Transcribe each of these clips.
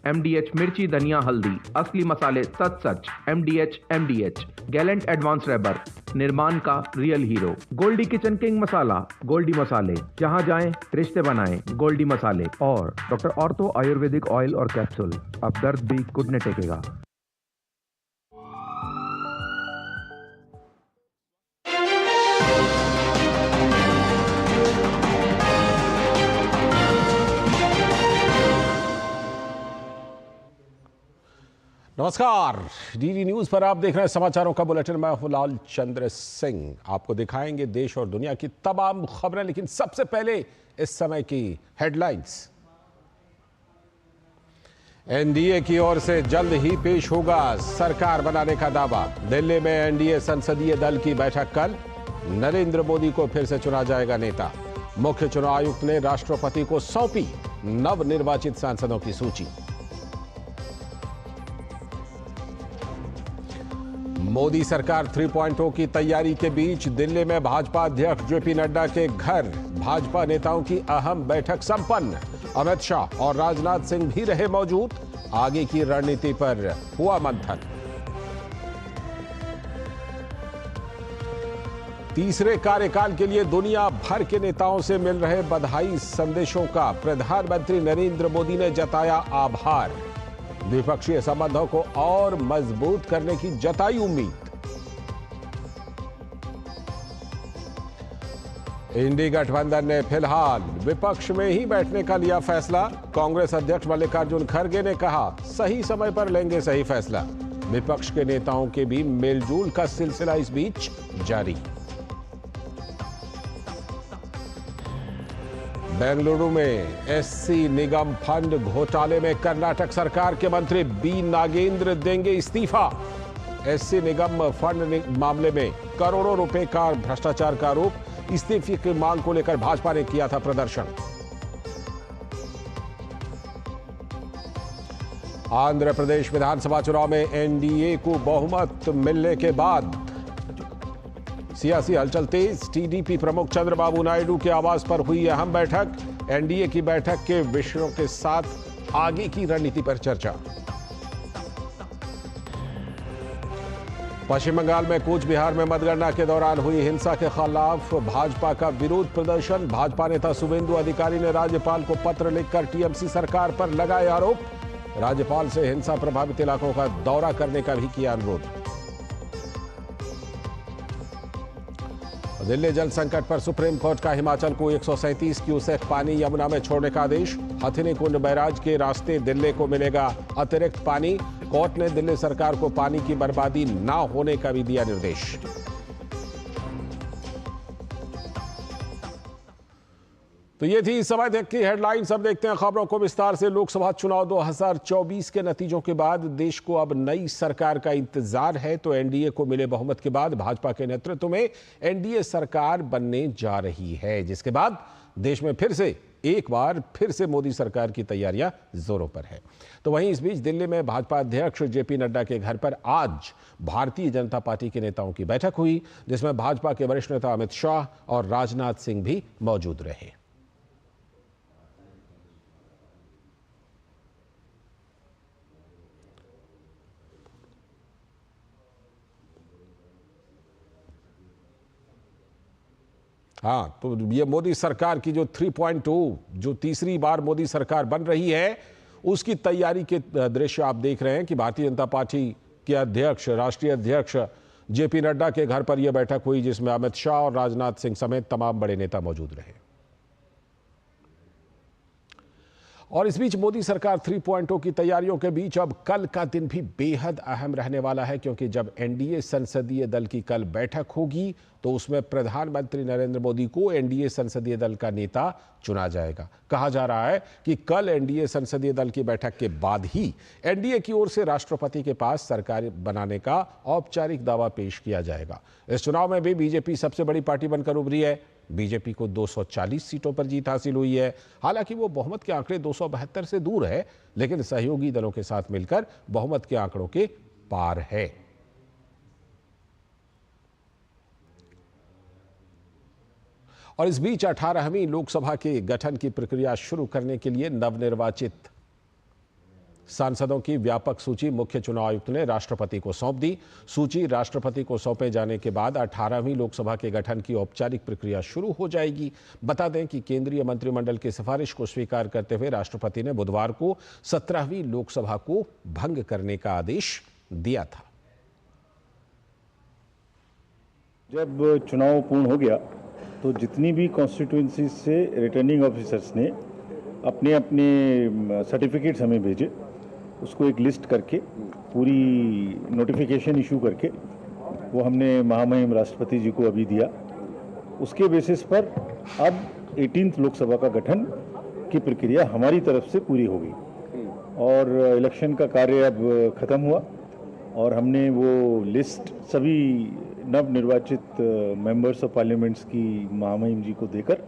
MDH मिर्ची धनिया हल्दी, असली मसाले सच। MDH गैलेंट एडवांस रैबर, निर्माण का real hero. Goldee Kitchen King masala, Goldee मसाले, जहां जाएं रिश्ते बनाएं, गोल्डी मसाले। और डॉक्टर ऑर्थो आयुर्वेदिक ऑयल और कैप्सूल, अब दर्द भी घुटने टेकेगा। नमस्कार, डीडी न्यूज पर आप देख रहे हैं समाचारों का बुलेटिन। मैं हूं लाल चंद्र सिंह। आपको दिखाएंगे देश और दुनिया की तमाम खबरें, लेकिन सबसे पहले इस समय की हेडलाइंस। एनडीए की ओर से जल्द ही पेश होगा सरकार बनाने का दावा। दिल्ली में एनडीए संसदीय दल की बैठक कल। नरेंद्र मोदी को फिर से चुना जाएगा नेता। मुख्य चुनाव आयुक्त ने राष्ट्रपति को सौंपी नवनिर्वाचित सांसदों की सूची। मोदी सरकार 3.0 की तैयारी के बीच दिल्ली में भाजपा अध्यक्ष जेपी नड्डा के घर भाजपा नेताओं की अहम बैठक संपन्न। अमित शाह और राजनाथ सिंह भी रहे मौजूद। आगे की रणनीति पर हुआ मंथन। तीसरे कार्यकाल के लिए दुनिया भर के नेताओं से मिल रहे बधाई संदेशों का प्रधानमंत्री नरेंद्र मोदी ने जताया आभार। द्विपक्षीय संबंधों को और मजबूत करने की जताई उम्मीद। इंडी गठबंधन ने फिलहाल विपक्ष में ही बैठने का लिया फैसला। कांग्रेस अध्यक्ष मल्लिकार्जुन खड़गे ने कहा, सही समय पर लेंगे सही फैसला। विपक्ष के नेताओं के भी मेलजोल का सिलसिला इस बीच जारी। बेंगलुरु में एससी निगम फंड घोटाले में कर्नाटक सरकार के मंत्री बी नागेंद्र देंगे इस्तीफा। एससी निगम फंड मामले में करोड़ों रुपए का भ्रष्टाचार का आरोप। इस्तीफे की मांग को लेकर भाजपा ने किया था प्रदर्शन। आंध्र प्रदेश विधानसभा चुनाव में एनडीए को बहुमत मिलने के बाद सियासी हलचल तेज। टीडीपी प्रमुख चंद्रबाबू नायडू के आवास पर हुई अहम बैठक। एनडीए की बैठक के विषयों के साथ आगे की रणनीति पर चर्चा। पश्चिम बंगाल में कूच बिहार में मतगणना के दौरान हुई हिंसा के खिलाफ भाजपा का विरोध प्रदर्शन। भाजपा नेता शुभेंदु अधिकारी ने राज्यपाल को पत्र लिखकर टीएमसी सरकार पर लगाए आरोप। राज्यपाल से हिंसा प्रभावित इलाकों का दौरा करने का भी किया अनुरोध। दिल्ली जल संकट पर सुप्रीम कोर्ट का हिमाचल को 137 क्यूसेक पानी यमुना में छोड़ने का आदेश। हथिनी कुंड बैराज के रास्ते दिल्ली को मिलेगा अतिरिक्त पानी। कोर्ट ने दिल्ली सरकार को पानी की बर्बादी ना होने का भी दिया निर्देश। तो ये थी इस समय तक की हेडलाइंस। अब देखते हैं खबरों को विस्तार से। लोकसभा चुनाव 2024 के नतीजों के बाद देश को अब नई सरकार का इंतजार है। तो एनडीए को मिले बहुमत के बाद भाजपा के नेतृत्व में एनडीए सरकार बनने जा रही है, जिसके बाद देश में एक बार फिर से मोदी सरकार की तैयारियां जोरों पर है। तो वहीं इस बीच दिल्ली में भाजपा अध्यक्ष जेपी नड्डा के घर पर आज भारतीय जनता पार्टी के नेताओं की बैठक हुई, जिसमें भाजपा के वरिष्ठ नेता अमित शाह और राजनाथ सिंह भी मौजूद रहे। हाँ, तो ये मोदी सरकार की जो 3.0 जो तीसरी बार मोदी सरकार बन रही है, उसकी तैयारी के दृश्य आप देख रहे हैं कि भारतीय जनता पार्टी के अध्यक्ष, राष्ट्रीय अध्यक्ष जेपी नड्डा के घर पर यह बैठक हुई, जिसमें अमित शाह और राजनाथ सिंह समेत तमाम बड़े नेता मौजूद रहे। और इस बीच मोदी सरकार 3.0 की तैयारियों के बीच अब कल का दिन भी बेहद अहम रहने वाला है, क्योंकि जब एनडीए संसदीय दल की कल बैठक होगी तो उसमें प्रधानमंत्री नरेंद्र मोदी को एनडीए संसदीय दल का नेता चुना जाएगा। कहा जा रहा है कि कल एनडीए संसदीय दल की बैठक के बाद ही एनडीए की ओर से राष्ट्रपति के पास सरकार बनाने का औपचारिक दावा पेश किया जाएगा। इस चुनाव में भी बीजेपी सबसे बड़ी पार्टी बनकर उभरी है। बीजेपी को 240 सीटों पर जीत हासिल हुई है। हालांकि वो बहुमत के आंकड़े 272 से दूर है, लेकिन सहयोगी दलों के साथ मिलकर बहुमत के आंकड़ों के पार है। और इस बीच 18वीं लोकसभा के गठन की प्रक्रिया शुरू करने के लिए नवनिर्वाचित सांसदों की व्यापक सूची मुख्य चुनाव आयुक्त ने राष्ट्रपति को सौंप दी। सूची राष्ट्रपति को सौंपे जाने के बाद 18वीं लोकसभा के गठन की औपचारिक प्रक्रिया शुरू हो जाएगी। बता दें कि केंद्रीय मंत्रिमंडल की सिफारिश को स्वीकार करते हुए राष्ट्रपति ने बुधवार को 17वीं लोकसभा को भंग करने का आदेश दिया था। जब चुनाव पूर्ण हो गया तो जितनी भी कॉन्स्टिट्यूएंसी से रिटर्निंग ऑफिसर्स ने अपने अपने सर्टिफिकेट्स हमें भेजे, उसको एक लिस्ट करके पूरी नोटिफिकेशन इशू करके वो हमने महामहिम राष्ट्रपति जी को अभी दिया। उसके बेसिस पर अब 18th लोकसभा का गठन की प्रक्रिया हमारी तरफ से पूरी हो गई और इलेक्शन का कार्य अब खत्म हुआ और हमने वो लिस्ट सभी नवनिर्वाचित मेंबर्स ऑफ पार्लियामेंट्स की महामहिम जी को देकर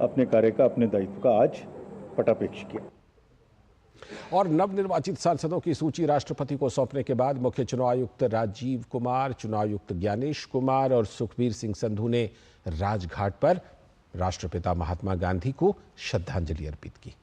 अपने कार्य का, अपने दायित्व का आज पटापेक्ष किया। और नवनिर्वाचित सांसदों की सूची राष्ट्रपति को सौंपने के बाद मुख्य चुनाव आयुक्त राजीव कुमार, चुनाव आयुक्त ज्ञानेश कुमार और सुखबीर सिंह संधू ने राजघाट पर राष्ट्रपिता महात्मा गांधी को श्रद्धांजलि अर्पित की।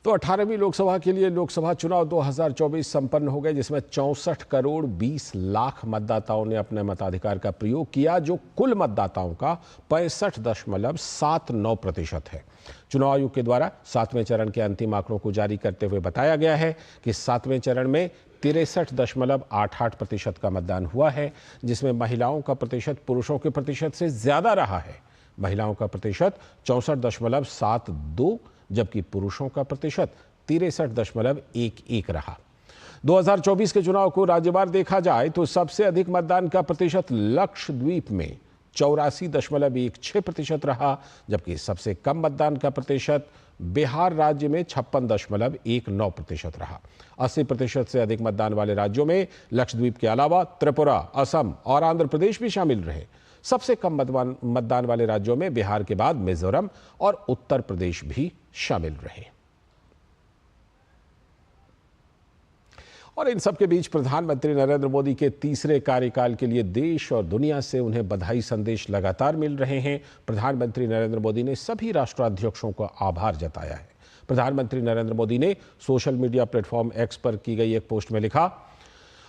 तो 18वीं लोकसभा के लिए लोकसभा चुनाव 2024 संपन्न हो गए, जिसमें 64 करोड़ 20 लाख मतदाताओं ने अपने मताधिकार का प्रयोग किया, जो कुल मतदाताओं का 65.79% है। चुनाव आयोग के द्वारा 7वें चरण के अंतिम आंकड़ों को जारी करते हुए बताया गया है कि 7वें चरण में 63.88% का मतदान हुआ है, जिसमें महिलाओं का प्रतिशत पुरुषों के प्रतिशत से ज्यादा रहा है। महिलाओं का प्रतिशत 64.72, जबकि पुरुषों का प्रतिशत 63.11 रहा। 2024 के चुनाव को राज्यवार देखा जाए तो सबसे अधिक मतदान का प्रतिशत लक्षद्वीप में 84.16% रहा, जबकि सबसे कम मतदान का प्रतिशत बिहार राज्य में 56.19% रहा। 80% से अधिक मतदान वाले राज्यों में लक्षद्वीप के अलावा त्रिपुरा, असम और आंध्र प्रदेश भी शामिल रहे। सबसे कम मतदान वाले राज्यों में बिहार के बाद मिजोरम और उत्तर प्रदेश भी शामिल रहे। और इन सब के बीच प्रधानमंत्री नरेंद्र मोदी के तीसरे कार्यकाल के लिए देश और दुनिया से उन्हें बधाई संदेश लगातार मिल रहे हैं। प्रधानमंत्री नरेंद्र मोदी ने सभी राष्ट्राध्यक्षों का आभार जताया है। प्रधानमंत्री नरेंद्र मोदी ने सोशल मीडिया प्लेटफॉर्म एक्स पर की गई एक पोस्ट में लिखा,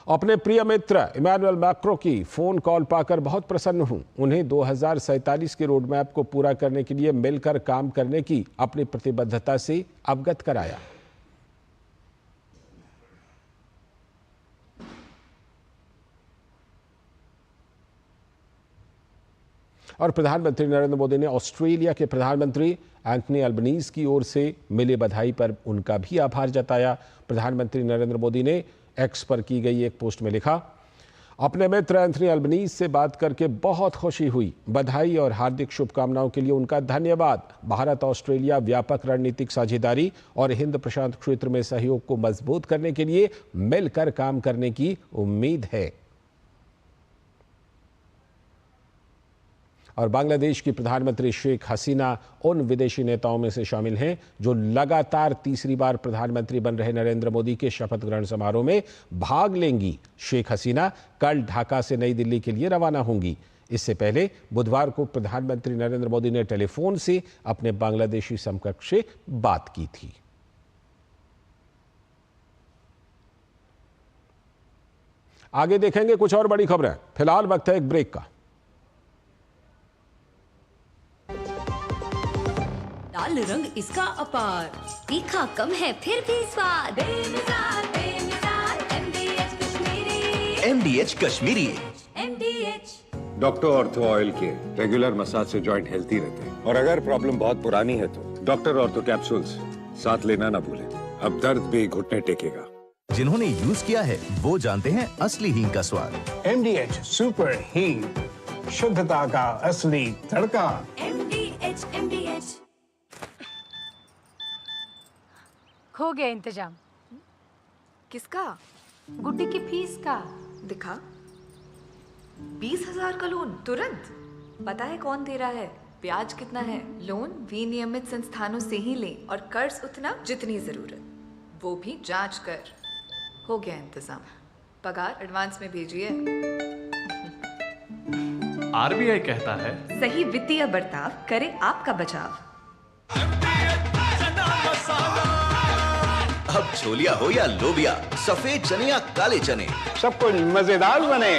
अपने प्रिय मित्र इमैनुअल मैक्रों की फोन कॉल पाकर बहुत प्रसन्न हूं। उन्हें 2047 के रोड मैप को पूरा करने के लिए मिलकर काम करने की अपनी प्रतिबद्धता से अवगत कराया। और प्रधानमंत्री नरेंद्र मोदी ने ऑस्ट्रेलिया के प्रधानमंत्री एंथनी अल्बनीज की ओर से मिले बधाई पर उनका भी आभार जताया। प्रधानमंत्री नरेंद्र मोदी ने एक्स पर की गई एक पोस्ट में लिखा, अपने मित्र एंथनी अल्बनीज से बात करके बहुत खुशी हुई। बधाई और हार्दिक शुभकामनाओं के लिए उनका धन्यवाद। भारत ऑस्ट्रेलिया व्यापक रणनीतिक साझेदारी और हिंद प्रशांत क्षेत्र में सहयोग को मजबूत करने के लिए मिलकर काम करने की उम्मीद है। और बांग्लादेश की प्रधानमंत्री शेख हसीना उन विदेशी नेताओं में से शामिल हैं जो लगातार तीसरी बार प्रधानमंत्री बन रहे नरेंद्र मोदी के शपथ ग्रहण समारोह में भाग लेंगी। शेख हसीना कल ढाका से नई दिल्ली के लिए रवाना होंगी। इससे पहले बुधवार को प्रधानमंत्री नरेंद्र मोदी ने टेलीफोन से अपने बांग्लादेशी समकक्ष से बात की थी। आगे देखेंगे कुछ और बड़ी खबरें, फिलहाल वक्त है एक ब्रेक का। लाल रंग इसका अपार, तीखा कम है फिर भी स्वाद। बेमिसाल बेमिसाल MDH Kashmiri. MDH Kashmiri. MDH doctor ortho oil के रेगुलर मसाज से जॉइंट हेल्थी रहते हैं। और अगर प्रॉब्लम बहुत पुरानी है तो डॉक्टर ऑर्थो कैप्सूल्स साथ लेना ना भूलें। अब दर्द भी घुटने टेकेगा। जिन्होंने यूज किया है वो जानते हैं असली हींग का स्वाद। MDH सुपर हींग, शुद्धता का असली तड़का। MDH हो गया इंतजाम। किसका? गुड्डी की फीस का। दिखा। 20,000 का लोन तुरंत? पता है कौन दे रहा है, ब्याज कितना है? लोन विनियमित संस्थानों से ही लें और कर्ज उतना जितनी जरूरत, वो भी जांच कर। हो गया इंतजाम, पगार एडवांस में भेजिए। आरबीआई कहता है, सही वित्तीय बर्ताव करे आपका बचाव। अब छोलिया हो या लोबिया, सफेद चने या काले चने, सब कुछ मजेदार बने।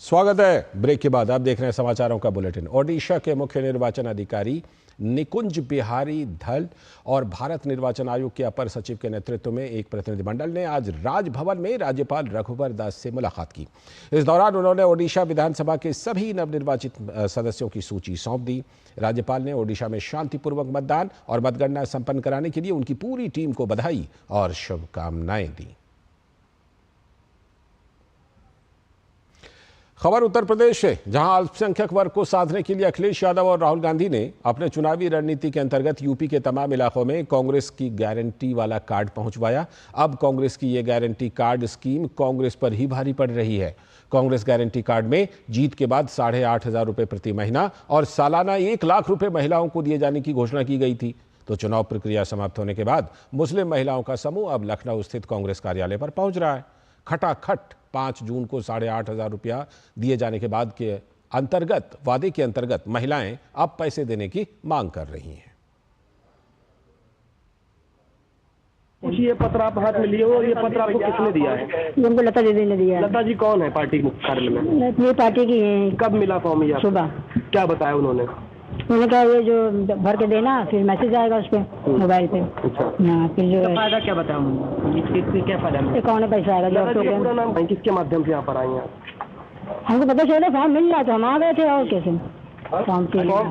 स्वागत है। ब्रेक के बाद आप देख रहे हैं समाचारों का बुलेटिन। ओडिशा के मुख्य निर्वाचन अधिकारी निकुंज बिहारी धल और भारत निर्वाचन आयोग के अपर सचिव के नेतृत्व में एक प्रतिनिधिमंडल ने आज राजभवन में राज्यपाल रघुवर दास से मुलाकात की। इस दौरान उन्होंने ओडिशा विधानसभा के सभी नवनिर्वाचित सदस्यों की सूची सौंप दी। राज्यपाल ने ओडिशा में शांतिपूर्वक मतदान और मतगणना संपन्न कराने के लिए उनकी पूरी टीम को बधाई और शुभकामनाएं दी। खबर उत्तर प्रदेश से, जहां अल्पसंख्यक वर्ग को साधने के लिए अखिलेश यादव और राहुल गांधी ने अपने चुनावी रणनीति के अंतर्गत यूपी के तमाम इलाकों में कांग्रेस की गारंटी वाला कार्ड पहुंचवाया। अब कांग्रेस की यह गारंटी कार्ड स्कीम कांग्रेस पर ही भारी पड़ रही है। कांग्रेस गारंटी कार्ड में जीत के बाद 8,500 रुपए प्रति महीना और सालाना 1 लाख रुपए महिलाओं को दिए जाने की घोषणा की गई थी। तो चुनाव प्रक्रिया समाप्त होने के बाद मुस्लिम महिलाओं का समूह अब लखनऊ स्थित कांग्रेस कार्यालय पर पहुंच रहा है। खटाखट 5 जून को 8,500 रुपया दिए जाने के बाद के वादे के अंतर्गत महिलाएं अब पैसे देने की मांग कर रही हैं। ये पत्र आप हाथ में लिए हो, ये पत्र आपको किसने दिया है? हमको लता दीदी ने दिया है। लता जी कौन है पार्टी मुख्यालय में? ये पार्टी की है। कब मिला फॉर्म? ये सुबह। क्या बताया उन्होंने? उन्होंने कहा ये जो भर के देना, फिर मैसेज आएगा उस पर मोबाइल पे। हाँ, फिर जो फायदा क्या बताया उन्होंने? क्या फायदा? अकाउंट में पैसा आएगा। पूरा नाम किसके माध्यम से यहाँ पर आई हैं? हमको पता चला फॉर्म मिल रहा तो हम आ गए थे। और कैसे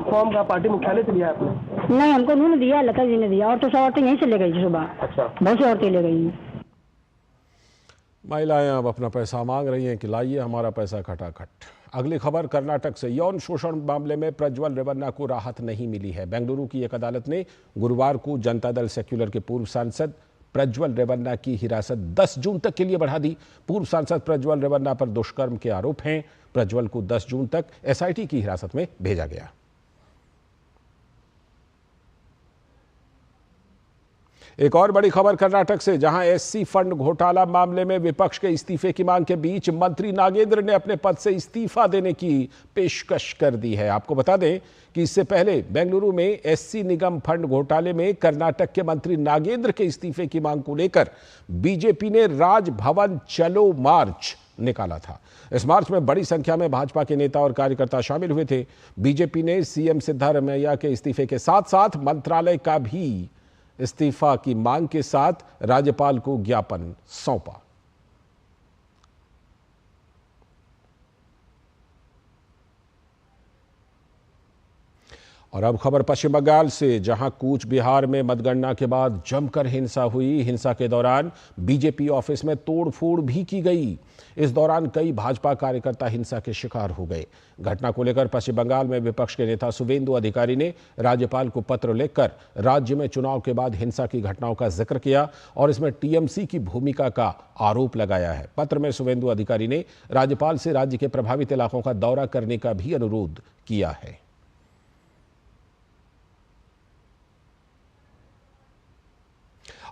फॉर्म का पार्टी मुख्यालय से लिया आपने? नहीं, हमको उन्होंने दिया, लता जी ने दिया। और तो सब औरतें यहीं से ले गई थी सुबह। अच्छा, बहुत सी औरतें ले गई। महिलाएं अब अपना पैसा मांग रही हैं कि लाइए हमारा पैसा खटाखट। अगली खबर कर्नाटक से। यौन शोषण मामले में प्रज्वल रेवन्ना को राहत नहीं मिली है। बेंगलुरु की एक अदालत ने गुरुवार को जनता दल सेक्युलर के पूर्व सांसद प्रज्वल रेवन्ना की हिरासत 10 जून तक के लिए बढ़ा दी। पूर्व सांसद प्रज्वल रेवन्ना पर दुष्कर्म के आरोप हैं। प्रज्वल को 10 जून तक एसआईटी की हिरासत में भेजा गया। एक और बड़ी खबर कर्नाटक से, जहां एससी फंड घोटाला मामले में विपक्ष के इस्तीफे की मांग के बीच मंत्री नागेंद्र ने अपने पद से इस्तीफा देने की पेशकश कर दी है। आपको बता दें कि इससे पहले बेंगलुरु में एससी निगम फंड घोटाले में कर्नाटक के मंत्री नागेंद्र के इस्तीफे की मांग को लेकर बीजेपी ने राजभवन चलो मार्च निकाला था। इस मार्च में बड़ी संख्या में भाजपा के नेता और कार्यकर्ता शामिल हुए थे। बीजेपी ने सीएम सिद्धारमैया के इस्तीफे के साथ साथ मंत्रालय का भी इस्तीफा की मांग के साथ राज्यपाल को ज्ञापन सौंपा। और अब खबर पश्चिम बंगाल से, जहां कूच बिहार में मतगणना के बाद जमकर हिंसा हुई। हिंसा के दौरान बीजेपी ऑफिस में तोड़फोड़ भी की गई। इस दौरान कई भाजपा कार्यकर्ता हिंसा के शिकार हो गए। घटना को लेकर पश्चिम बंगाल में विपक्ष के नेता शुवेंदु अधिकारी ने राज्यपाल को पत्र लिखकर राज्य में चुनाव के बाद हिंसा की घटनाओं का जिक्र किया और इसमें टीएमसी की भूमिका का आरोप लगाया है। पत्र में शुवेंदु अधिकारी ने राज्यपाल से राज्य के प्रभावित इलाकों का दौरा करने का भी अनुरोध किया है।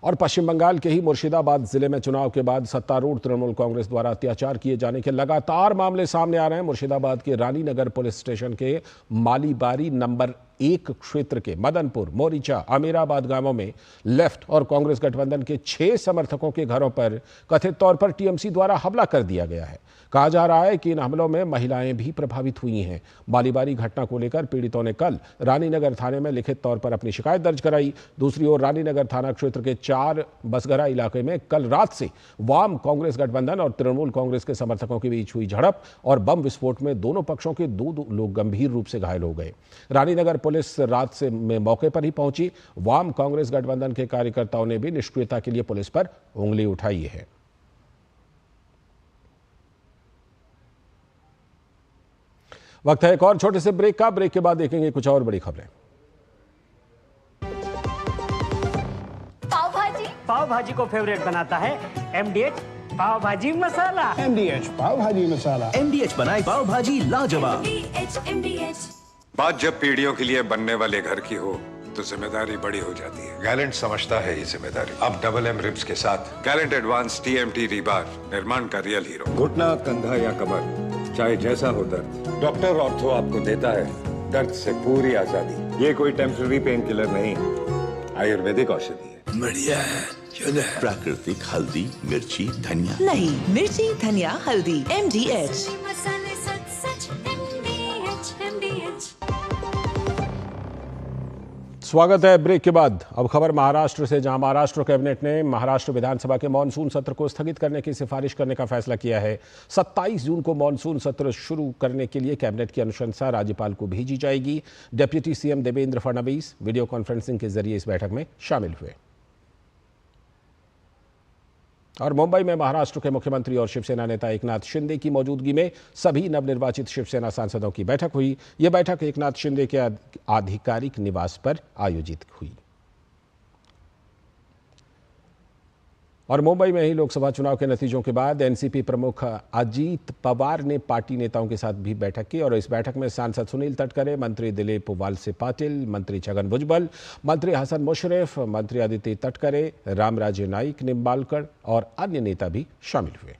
और पश्चिम बंगाल के ही मुर्शिदाबाद जिले में चुनाव के बाद सत्तारूढ़ तृणमूल कांग्रेस द्वारा अत्याचार किए जाने के लगातार मामले सामने आ रहे हैं। मुर्शिदाबाद के रानीनगर पुलिस स्टेशन के मालीबारी नंबर 1 क्षेत्र के मदनपुर, मोरीचा, अमीराबाद गांवों में लेफ्ट और कांग्रेस गठबंधन के 6 समर्थकों के घरों पर कथित तौर पर टीएमसी द्वारा हमला कर दिया गया है। कहा जा रहा है कि इन हमलों में महिलाएं भी प्रभावित हुई हैं। मालीबारी घटना को लेकर पीड़ितों ने कल रानीनगर थाने में लिखित तौर पर अपनी शिकायत दर्ज कराई। दूसरी ओर रानीनगर थाना क्षेत्र के 4 बसगरा इलाके में कल रात से वाम कांग्रेस गठबंधन और तृणमूल कांग्रेस के समर्थकों के बीच हुई झड़प और बम विस्फोट में दोनों पक्षों के 2 लोग गंभीर रूप से घायल हो गए। रानीनगर पुलिस रात से में मौके पर ही पहुंची। वाम कांग्रेस गठबंधन के कार्यकर्ताओं ने भी निष्क्रियता के लिए पुलिस पर उंगली उठाई है। वक्त है एक और छोटे से ब्रेक का। ब्रेक के बाद देखेंगे कुछ और बड़ी खबरें। पाव भाजी को फेवरेट बनाता है MDH पाव भाजी मसाला। MDH पाव भाजी मसाला। MDH बनाए पाव भाजी लाजवाब। MDH बात जब पीढ़ियों के लिए बनने वाले घर की हो तो जिम्मेदारी बड़ी हो जाती है। गैलेंट समझता है ये जिम्मेदारी। अब डबल M रिब्स के साथ गैलेंट एडवांस TMT रीबार, निर्माण का रियल हीरो। घुटना, कंधा या कमर, चाहे जैसा हो दर्द, डॉक्टर ऑर्थो आपको देता है दर्द से पूरी आजादी। ये कोई टेम्पररी पेन किलर नहीं, आयुर्वेदिक औषधि है। बढ़िया है। प्राकृतिक हल्दी, मिर्ची, धनिया। नहीं, मिर्ची, धनिया, हल्दी। MDH मसाले सच सच MDH स्वागत है ब्रेक के बाद। अब खबर महाराष्ट्र से, जहां महाराष्ट्र कैबिनेट ने महाराष्ट्र विधानसभा के मानसून सत्र को स्थगित करने की सिफारिश करने का फैसला किया है। 27 जून को मानसून सत्र शुरू करने के लिए कैबिनेट की अनुशंसा राज्यपाल को भेजी जाएगी। Deputy CM Devendra Fadnavis video conferencing के जरिए इस बैठक में शामिल हुए। और मुंबई में महाराष्ट्र के मुख्यमंत्री और शिवसेना नेता एकनाथ शिंदे की मौजूदगी में सभी नवनिर्वाचित शिवसेना सांसदों की बैठक हुई। यह बैठक एकनाथ शिंदे के आधिकारिक निवास पर आयोजित हुई। और मुंबई में ही लोकसभा चुनाव के नतीजों के बाद एनसीपी प्रमुख अजीत पवार ने पार्टी नेताओं के साथ भी बैठक की। और इस बैठक में सांसद सुनील तटकरे, मंत्री दिलीप वालसे पाटिल, मंत्री छगन भुजबल, मंत्री हसन मुशर्रफ, मंत्री आदित्य तटकरे, रामराजे नाईक निंबालकर और अन्य नेता भी शामिल हुए।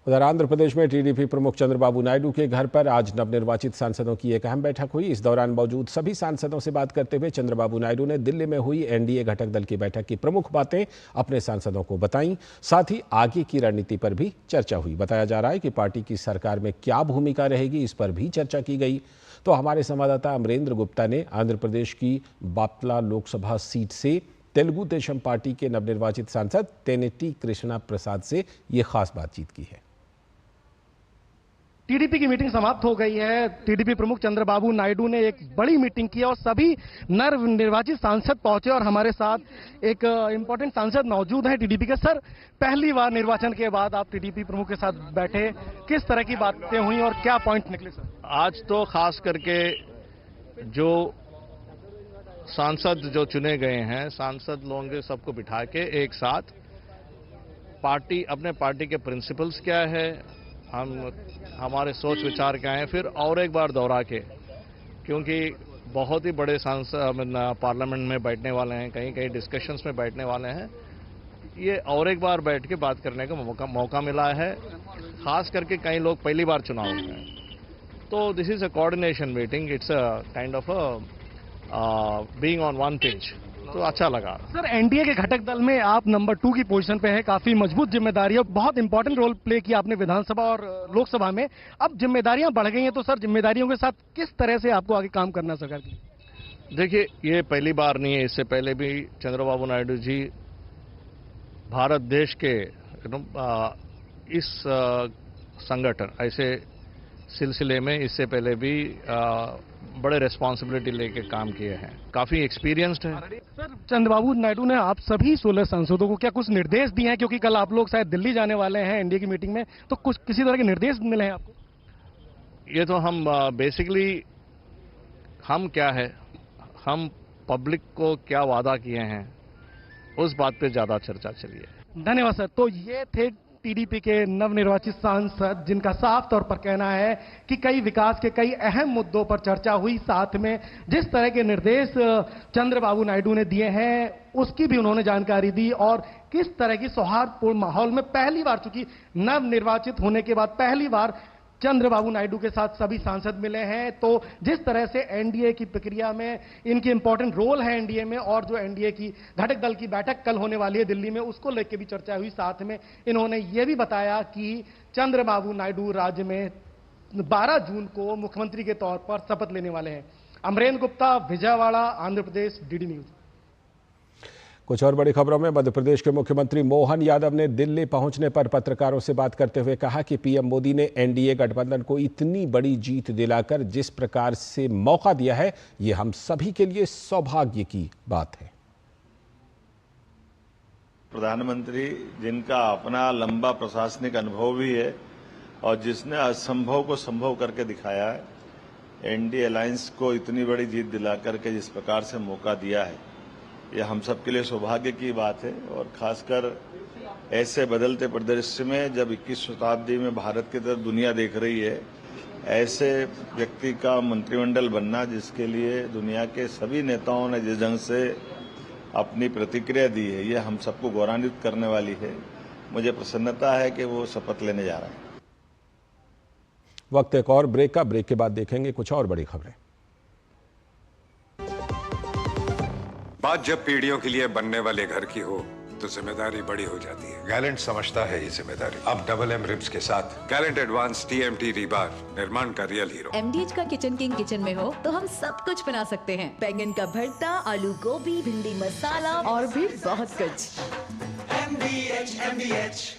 उधर आंध्र प्रदेश में टीडीपी प्रमुख चंद्रबाबू नायडू के घर पर आज नवनिर्वाचित सांसदों की एक अहम बैठक हुई। इस दौरान मौजूद सभी सांसदों से बात करते हुए चंद्रबाबू नायडू ने दिल्ली में हुई एनडीए घटक दल की बैठक की प्रमुख बातें अपने सांसदों को बताईं। साथ ही आगे की रणनीति पर भी चर्चा हुई। बताया जा रहा है कि पार्टी की सरकार में क्या भूमिका रहेगी, इस पर भी चर्चा की गई। तो हमारे संवाददाता अमरेंद्र गुप्ता ने आंध्र प्रदेश की बापला लोकसभा सीट से तेलुगु देशम पार्टी के नवनिर्वाचित सांसद तेनेटी कृष्णा प्रसाद से ये खास बातचीत की है। टीडीपी की मीटिंग समाप्त हो गई है। टीडीपी प्रमुख चंद्रबाबू नायडू ने एक बड़ी मीटिंग की और सभी नवनिर्वाचित सांसद पहुंचे और हमारे साथ एक इंपॉर्टेंट सांसद मौजूद हैं टीडीपी के। सर, पहली बार निर्वाचन के बाद आप टीडीपी प्रमुख के साथ बैठे, किस तरह की बातें हुई और क्या पॉइंट निकले सर? आज तो खास करके जो सांसद जो चुने गए हैं, सांसद लोगों के सबको बिठा के एक साथ पार्टी, अपने पार्टी के प्रिंसिपल्स क्या है, हमारे सोच विचार क्या हैं, फिर और एक बार दोहरा के, क्योंकि बहुत ही बड़े सांसद पार्लियामेंट में बैठने वाले हैं, कहीं कहीं डिस्कशंस में बैठने वाले हैं, ये और एक बार बैठ के बात करने का मौका मिला है। खास करके कई लोग पहली बार चुनाव में हैं, तो this is a coordination meeting, it's a kind of being on one pitch, तो अच्छा लगा। सर, एनडीए के घटक दल में आप नंबर 2 की पोजीशन पे है, काफी मजबूत जिम्मेदारी है, बहुत इंपॉर्टेंट रोल प्ले किया आपने विधानसभा और लोकसभा में। अब जिम्मेदारियां बढ़ गई हैं, तो सर जिम्मेदारियों के साथ किस तरह से आपको आगे काम करना सरकार की? देखिए, ये पहली बार नहीं है, इससे पहले भी चंद्रबाबू नायडू जी भारत देश के इस संगठन ऐसे सिलसिले में इससे पहले भी बड़े रिस्पॉन्सिबिलिटी लेके काम किए हैं, काफी एक्सपीरियंस्ड है। सर, चंद्रबाबू नायडू ने आप सभी 16 सांसदों को क्या कुछ निर्देश दिए हैं, क्योंकि कल आप लोग शायद दिल्ली जाने वाले हैं एनडीए की मीटिंग में, तो कुछ किसी तरह के निर्देश मिले हैं आपको? ये तो हम बेसिकली हम क्या है, हम पब्लिक को क्या वादा किए हैं उस बात पे ज्यादा चर्चा चली है। धन्यवाद सर। तो ये थे टीडीपी के नवनिर्वाचित सांसद, जिनका साफ तौर पर कहना है कि कई विकास के कई अहम मुद्दों पर चर्चा हुई, साथ में जिस तरह के निर्देश चंद्रबाबू नायडू ने दिए हैं उसकी भी उन्होंने जानकारी दी, और किस तरह की सौहार्दपूर्ण माहौल में पहली बार, चूंकि नवनिर्वाचित होने के बाद पहली बार चंद्रबाबू नायडू के साथ सभी सांसद मिले हैं, तो जिस तरह से एनडीए की प्रक्रिया में इनकी इंपॉर्टेंट रोल है एनडीए में, और जो एनडीए की घटक दल की बैठक कल होने वाली है दिल्ली में, उसको लेकर भी चर्चा हुई। साथ में इन्होंने ये भी बताया कि चंद्रबाबू नायडू राज्य में 12 जून को मुख्यमंत्री के तौर पर शपथ लेने वाले हैं। Amarendra Gupta, Vijayawada, Andhra Pradesh, DD news. कुछ और बड़ी खबरों में मध्य प्रदेश के मुख्यमंत्री मोहन यादव ने दिल्ली पहुंचने पर पत्रकारों से बात करते हुए कहा कि पीएम मोदी ने एनडीए गठबंधन को इतनी बड़ी जीत दिलाकर जिस प्रकार से मौका दिया है, ये हम सभी के लिए सौभाग्य की बात है। प्रधानमंत्री जिनका अपना लंबा प्रशासनिक अनुभव भी है और जिसने असंभव को संभव करके दिखाया है, एनडीए अलायंस को इतनी बड़ी जीत दिलाकर के जिस प्रकार से मौका दिया है, यह हम सब के लिए सौभाग्य की बात है और खासकर ऐसे बदलते परिदृश्य में जब 21वीं शताब्दी में भारत की तरफ दुनिया देख रही है, ऐसे व्यक्ति का मंत्रिमंडल बनना जिसके लिए दुनिया के सभी नेताओं ने जिस ढंग से अपनी प्रतिक्रिया दी है, यह हम सबको गौरवान्वित करने वाली है। मुझे प्रसन्नता है कि वो शपथ लेने जा रहे हैं। वक्त एक और ब्रेक का। ब्रेक के बाद देखेंगे कुछ और बड़ी खबरें। बात जब पीढ़ियों के लिए बनने वाले घर की हो तो जिम्मेदारी बड़ी हो जाती है। गैलेंट समझता है ये जिम्मेदारी। अब डबल एम रिब्स के साथ गैलेंट एडवांस TMT रीबार, निर्माण का रियल हीरो। MDH का किचन किंग किचन में हो तो हम सब कुछ बना सकते हैं। बैंगन का भरता, आलू गोभी, भिंडी मसाला और भी बहुत कुछ। MDH।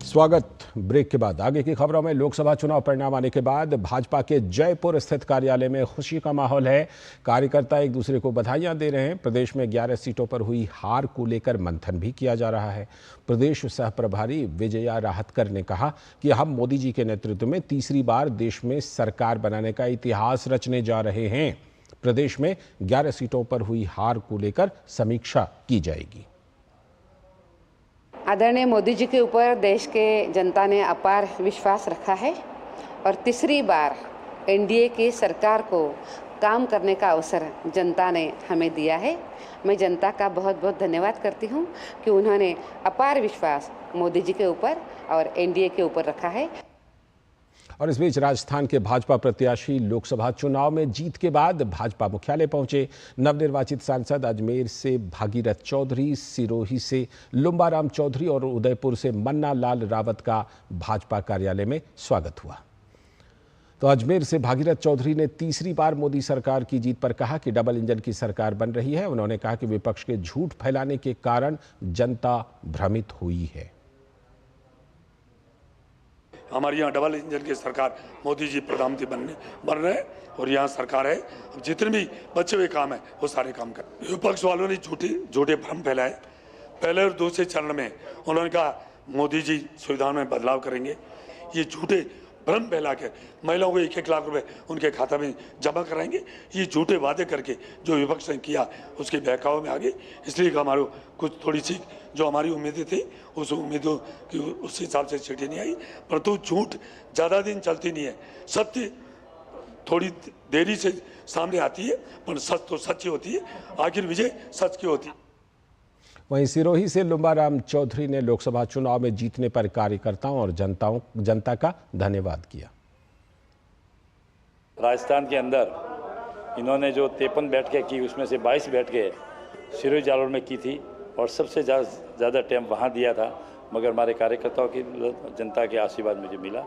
स्वागत। ब्रेक के बाद आगे की खबरों में लोकसभा चुनाव परिणाम आने के बाद भाजपा के जयपुर स्थित कार्यालय में खुशी का माहौल है। कार्यकर्ता एक दूसरे को बधाइयां दे रहे हैं। प्रदेश में 11 सीटों पर हुई हार को लेकर मंथन भी किया जा रहा है। प्रदेश सह प्रभारी विजया राहतकर ने कहा कि हम मोदी जी के नेतृत्व में तीसरी बार देश में सरकार बनाने का इतिहास रचने जा रहे हैं। प्रदेश में 11 सीटों पर हुई हार को लेकर समीक्षा की जाएगी। आदरणीय मोदी जी के ऊपर देश के जनता ने अपार विश्वास रखा है और तीसरी बार NDA की सरकार को काम करने का अवसर जनता ने हमें दिया है। मैं जनता का बहुत बहुत धन्यवाद करती हूं कि उन्होंने अपार विश्वास मोदी जी के ऊपर और NDA के ऊपर रखा है। और इस बीच राजस्थान के भाजपा प्रत्याशी लोकसभा चुनाव में जीत के बाद भाजपा मुख्यालय पहुंचे। नवनिर्वाचित सांसद अजमेर से भागीरथ चौधरी, सिरोही से लुम्बाराम चौधरी और उदयपुर से मन्ना लाल रावत का भाजपा कार्यालय में स्वागत हुआ। तो अजमेर से भागीरथ चौधरी ने तीसरी बार मोदी सरकार की जीत पर कहा कि डबल इंजन की सरकार बन रही है। उन्होंने कहा कि विपक्ष के झूठ फैलाने के कारण जनता भ्रमित हुई है। हमारे यहाँ डबल इंजन की सरकार मोदी जी प्रधानमंत्री बन रहे हैं और यहाँ सरकार है। अब जितने भी बचे हुए काम है वो सारे काम कर। विपक्ष वालों ने झूठे भ्रम फैलाए। पहले और दूसरे चरण में उन्होंने कहा मोदी जी सुविधाओं में बदलाव करेंगे। ये झूठे भ्रम फैला के महिलाओं को 1-1 लाख रुपए उनके खाता में जमा कराएंगे। ये झूठे वादे करके जो विपक्ष ने किया उसके बहकावे में आ गए। इसलिए हमारे कुछ थोड़ी सी जो हमारी उम्मीदें थी उस उम्मीदों की उस हिसाब से सीटें नहीं आई। परंतु झूठ ज़्यादा दिन चलती नहीं है। सत्य थोड़ी देरी से सामने आती है पर सच तो सच्ची होती है। आखिर विजय सच की होती है। वहीं सिरोही से लुम्बाराम चौधरी ने लोकसभा चुनाव में जीतने पर कार्यकर्ताओं और जनता का धन्यवाद किया। राजस्थान के अंदर इन्होंने जो 53 बैठकें की उसमें से 22 बैठकें सिरोही जालौर में की थी और सबसे ज़्यादा टाइम वहाँ दिया था, मगर हमारे कार्यकर्ताओं की जनता के आशीर्वाद मुझे मिला।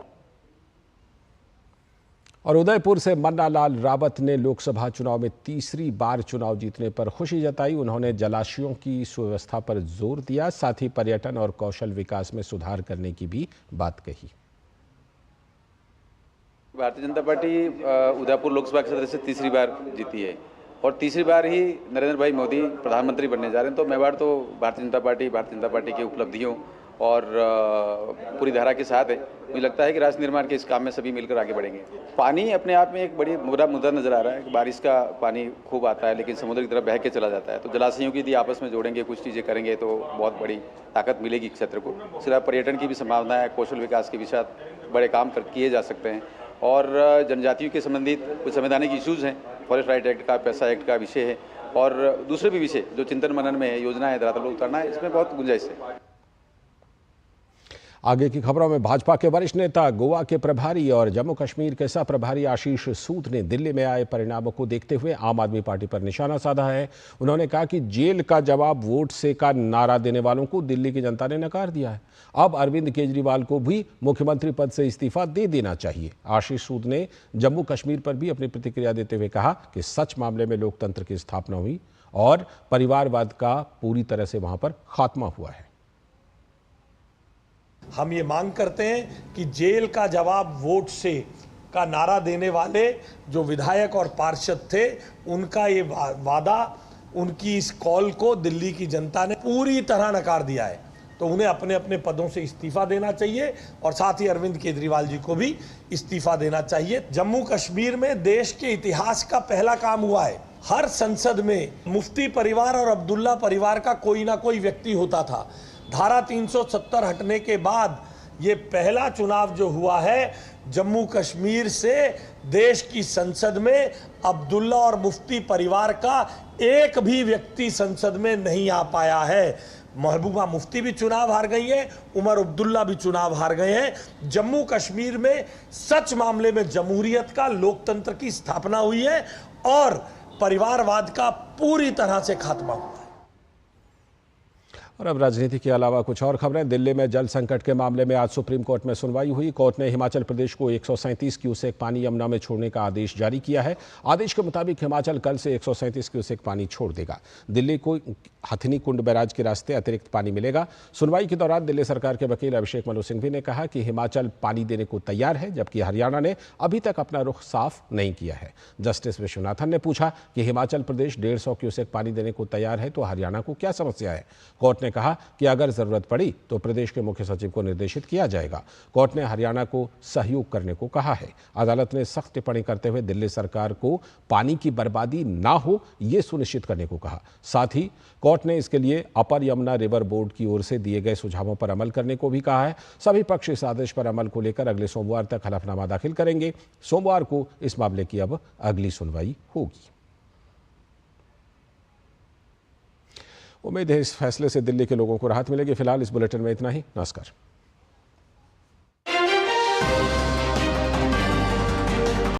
और उदयपुर से मन्ना लाल रावत ने लोकसभा चुनाव में तीसरी बार चुनाव जीतने पर खुशी जताई। उन्होंने जलाशयों की सुव्यवस्था पर जोर दिया, साथ ही पर्यटन और कौशल विकास में सुधार करने की भी बात कही। भारतीय जनता पार्टी उदयपुर लोकसभा क्षेत्र से तीसरी बार जीती है और तीसरी बार ही नरेंद्र भाई मोदी प्रधानमंत्री बनने जा रहे हैं। तो मैं बार तो भारतीय जनता पार्टी की उपलब्धियों और पूरी धारा के साथ है। मुझे लगता है कि राष्ट्र निर्माण के इस काम में सभी मिलकर आगे बढ़ेंगे। पानी अपने आप में एक बड़ी बुरा मुद्दा नजर आ रहा है कि बारिश का पानी खूब आता है लेकिन समुद्र की तरफ बह के चला जाता है। तो जलाशयों की यदि आपस में जोड़ेंगे, कुछ चीज़ें करेंगे तो बहुत बड़ी ताकत मिलेगी क्षेत्र को। सिर्फ पर्यटन की भी संभावना है, कौशल विकास के भी साथ बड़े काम किए जा सकते हैं। और जनजातियों के संबंधित कुछ संवैधानिक इश्यूज़ हैं, फॉरेस्ट राइट एक्ट का, पैसा एक्ट का विषय है और दूसरे भी विषय जो चिंतन मनन में है, योजना है, धरातल पर उतारना है, इसमें बहुत गुंजाइश है। आगे की खबरों में भाजपा के वरिष्ठ नेता, गोवा के प्रभारी और जम्मू कश्मीर के सह प्रभारी आशीष सूद ने दिल्ली में आए परिणामों को देखते हुए आम आदमी पार्टी पर निशाना साधा है। उन्होंने कहा कि जेल का जवाब वोट से का नारा देने वालों को दिल्ली की जनता ने नकार दिया है। अब अरविंद केजरीवाल को भी मुख्यमंत्री पद से इस्तीफा दे देना चाहिए। आशीष सूद ने जम्मू कश्मीर पर भी अपनी प्रतिक्रिया देते हुए कहा कि सच मामले में लोकतंत्र की स्थापना हुई और परिवारवाद का पूरी तरह से वहां पर खात्मा हुआ है। हम ये मांग करते हैं कि जेल का जवाब वोट से का नारा देने वाले जो विधायक और पार्षद थे, उनका ये वादा, उनकी इस कॉल को दिल्ली की जनता ने पूरी तरह नकार दिया है। तो उन्हें अपने अपने पदों से इस्तीफा देना चाहिए और साथ ही अरविंद केजरीवाल जी को भी इस्तीफा देना चाहिए। जम्मू कश्मीर में देश के इतिहास का पहला काम हुआ है हर संसद में मुफ्ती परिवार और अब्दुल्ला परिवार का कोई ना कोई व्यक्ति होता था। धारा 370 हटने के बाद ये पहला चुनाव जो हुआ है जम्मू कश्मीर से देश की संसद में अब्दुल्ला और मुफ्ती परिवार का एक भी व्यक्ति संसद में नहीं आ पाया है। महबूबा मुफ्ती भी चुनाव हार गई है, उमर अब्दुल्ला भी चुनाव हार गए हैं। जम्मू कश्मीर में सच मामले में जमहूरियत का, लोकतंत्र की स्थापना हुई है और परिवारवाद का पूरी तरह से खात्मा हुआ है। और अब राजनीति के अलावा कुछ और खबरें। दिल्ली में जल संकट के मामले में आज सुप्रीम कोर्ट में सुनवाई हुई। कोर्ट ने हिमाचल प्रदेश को 137 क्यूसेक पानी यमुना में छोड़ने का आदेश जारी किया है। आदेश के मुताबिक हिमाचल कल से 137 क्यूसेक पानी छोड़ देगा। दिल्ली को हथनी कुंड बैराज के रास्ते अतिरिक्त पानी मिलेगा। सुनवाई के दौरान दिल्ली सरकार के वकील अभिषेक मनु सिंघवी ने कहा कि हिमाचल पानी देने को तैयार है, जबकि हरियाणा ने अभी तक अपना रुख साफ नहीं किया है। जस्टिस विश्वनाथन ने पूछा कि हिमाचल प्रदेश 150 क्यूसेक पानी देने को तैयार है तो हरियाणा को क्या समस्या है। कोर्ट ने कहा कि अगर जरूरत पड़ी तो प्रदेश के मुख्य सचिव को निर्देशित किया जाएगा। कोर्ट ने हरियाणा को सहयोग करने को कहा है। अदालत ने सख्त टिप्पणी करते हुए दिल्ली सरकार को पानी की बर्बादी ना हो ये सुनिश्चित करने को कहा। साथ ही कोर्ट ने इसके लिए अपर यमुना रिवर बोर्ड की ओर से दिए गए सुझावों पर अमल करने को भी कहा है। सभी पक्ष इस आदेश पर अमल को लेकर अगले सोमवार तक हलफनामा दाखिल करेंगे। सोमवार को इस मामले की अब अगली सुनवाई होगी। उम्मीद है इस फैसले से दिल्ली के लोगों को राहत मिलेगी। फिलहाल इस बुलेटिन में इतना ही। नमस्कार।